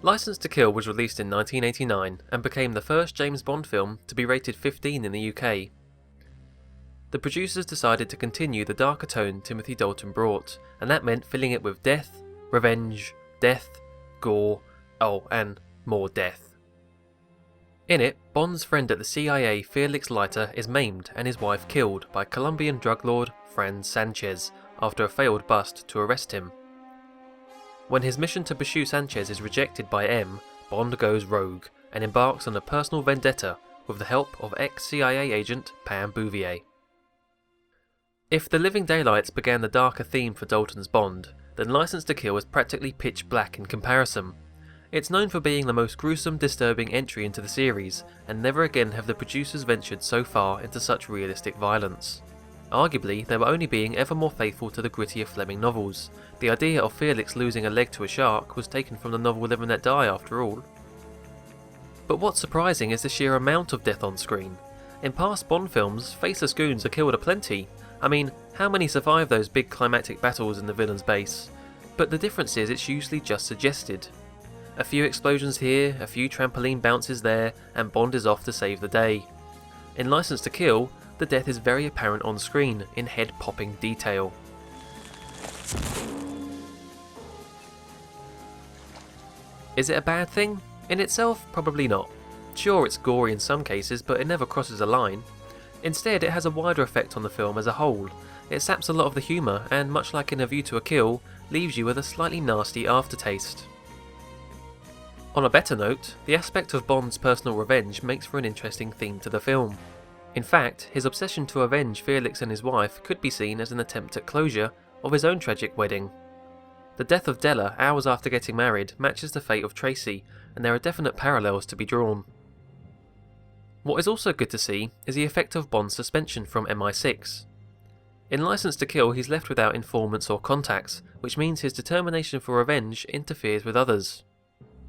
Licence to Kill was released in 1989 and became the first James Bond film to be rated 15 in the UK. The producers decided to continue the darker tone Timothy Dalton brought, and that meant filling it with death, revenge, death, gore, and more death. In it, Bond's friend at the CIA, Felix Leiter, is maimed and his wife killed by Colombian drug lord Franz Sanchez after a failed bust to arrest him. When his mission to pursue Sanchez is rejected by M, Bond goes rogue and embarks on a personal vendetta with the help of ex-CIA agent Pam Bouvier. If The Living Daylights began the darker theme for Dalton's Bond, then Licence to Kill is practically pitch black in comparison. It's known for being the most gruesome, disturbing entry into the series, and never again have the producers ventured so far into such realistic violence. Arguably, they were only being ever more faithful to the grittier Fleming novels. The idea of Felix losing a leg to a shark was taken from the novel Live and Let Die after all. But what's surprising is the sheer amount of death on screen. In past Bond films, faceless goons are killed aplenty. I mean, how many survive those big climactic battles in the villain's base? But the difference is it's usually just suggested. A few explosions here, a few trampoline bounces there, and Bond is off to save the day. In Licence to Kill, the death is very apparent on screen, in head-popping detail. Is it a bad thing? In itself, probably not. Sure, it's gory in some cases, but it never crosses a line. Instead, it has a wider effect on the film as a whole. It saps a lot of the humour, and much like in A View to a Kill, leaves you with a slightly nasty aftertaste. On a better note, the aspect of Bond's personal revenge makes for an interesting theme to the film. In fact, his obsession to avenge Felix and his wife could be seen as an attempt at closure of his own tragic wedding. The death of Della hours after getting married matches the fate of Tracy, and there are definite parallels to be drawn. What is also good to see is the effect of Bond's suspension from MI6. In Licence to Kill, he's left without informants or contacts, which means his determination for revenge interferes with others.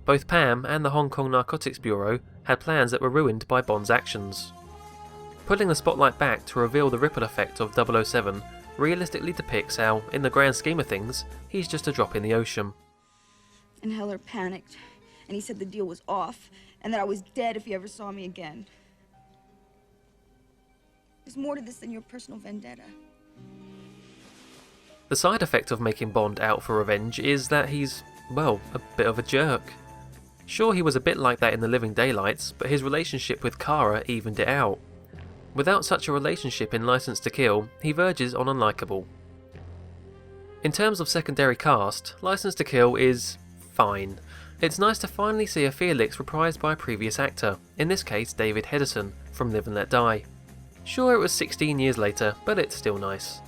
Both Pam and the Hong Kong Narcotics Bureau had plans that were ruined by Bond's actions. Pulling the spotlight back to reveal the ripple effect of 007 realistically depicts how, in the grand scheme of things, he's just a drop in the ocean. And Heller panicked, and he said the deal was off, and that I was dead if he ever saw me again. There's more to this than your personal vendetta. The side effect of making Bond out for revenge is that he's, well, a bit of a jerk. Sure, he was a bit like that in The Living Daylights, but his relationship with Kara evened it out. Without such a relationship in Licence to Kill, he verges on unlikable. In terms of secondary cast, Licence to Kill is fine. It's nice to finally see a Felix reprised by a previous actor, in this case David Hedison, from Live and Let Die. Sure, it was 16 years later, but it's still nice.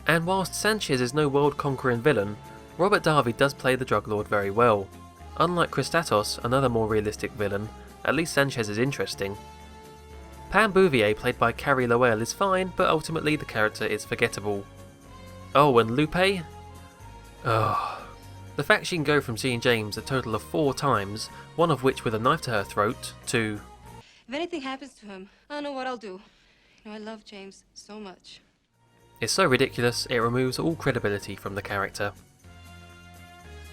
And whilst Sanchez is no world-conquering villain, Robert Davi does play the drug lord very well. Unlike Christatos, another more realistic villain, at least Sanchez is interesting. Pam Bouvier, played by Carrie Lowell, is fine, but ultimately the character is forgettable. Oh, and Lupe? Ugh. The fact she can go from seeing James a total of 4 times, one of which with a knife to her throat, to... If anything happens to him, I don't know what I'll do. You know, I love James so much. Is so ridiculous, it removes all credibility from the character.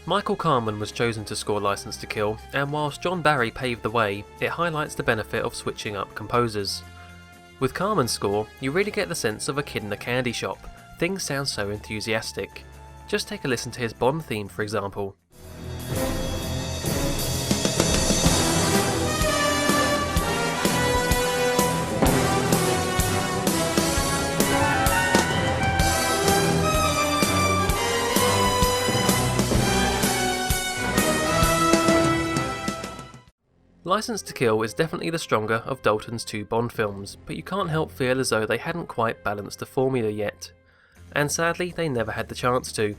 Michael Kamen was chosen to score Licence to Kill, and whilst John Barry paved the way, it highlights the benefit of switching up composers. With Kamen's score, you really get the sense of a kid in a candy shop. Things sound so enthusiastic. Just take a listen to his Bond theme, for example. Licence to Kill is definitely the stronger of Dalton's 2 Bond films, but you can't help feel as though they hadn't quite balanced the formula yet. And sadly, they never had the chance to.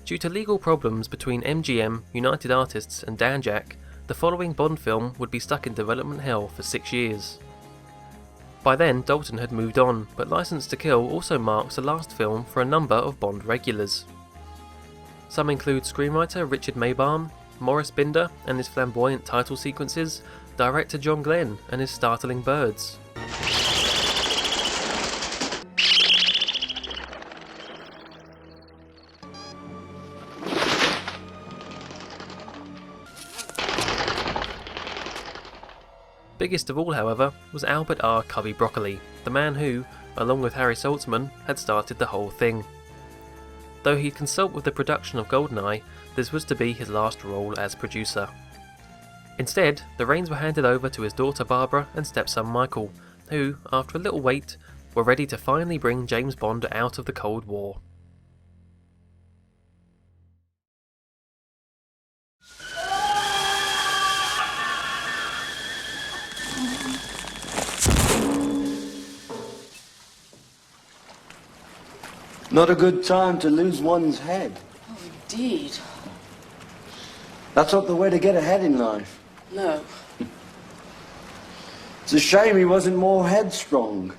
Due to legal problems between MGM, United Artists and Danjaq, the following Bond film would be stuck in development hell for 6 years. By then, Dalton had moved on, but Licence to Kill also marks the last film for a number of Bond regulars. Some include screenwriter Richard Maybaum, Maurice Binder and his flamboyant title sequences, director John Glenn and his startling birds. Biggest of all, however, was Albert R. Cubby Broccoli, the man who, along with Harry Saltzman, had started the whole thing. Though he'd consult with the production of GoldenEye, this was to be his last role as producer. Instead, the reins were handed over to his daughter Barbara and stepson Michael, who, after a little wait, were ready to finally bring James Bond out of the Cold War. Not a good time to lose one's head. Oh, indeed. That's not the way to get ahead in life. No. It's a shame he wasn't more headstrong.